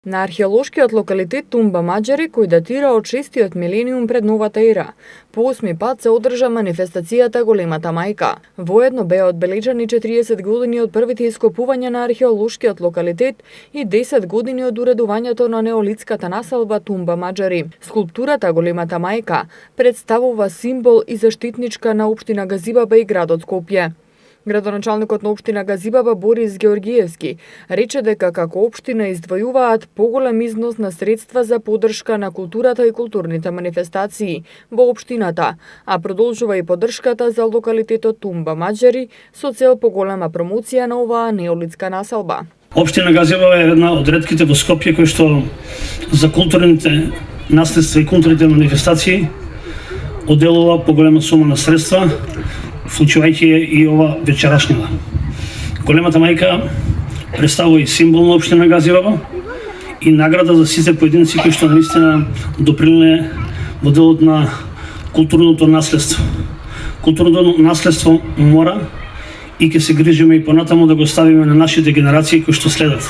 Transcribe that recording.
На археолошкиот локалитет Тумба Маџари, кој датира од 6-тиот милениум пред новата ера, по 8 пат се одржа манифестацијата Големата мајка. Воедно беа одбележани 40 години од првите ископувања на археолошкиот локалитет и 10 години од уредувањето на неолитската населба Тумба Маџари. Скулптурата Големата мајка представува символ и заштитничка на општина Газибаба и градот Скопје. Градоначалникот на општина Газибаба Борис Георгиевски рече дека како општина издвојуваат поголем износ на средства за поддршка на културата и културните манифестации во општината, а продолжува и поддршката за локалитетот Тумба Маџари со цел поголема промоција на оваа неолитска населба. Општина Газибаба е една од ретките во Скопје кои што за културните наследства и културните манифестации одделува поголема сума на средства, вклучувајќи и ова вечерашнава. Големата мајка представува и символ на општина Газибаба и награда за сите поединци кои што наистина допринеле во делот на културното наследство. Културното наследство мора и ќе се грижиме и понатаму да го ставиме на нашите генерации кои што следат.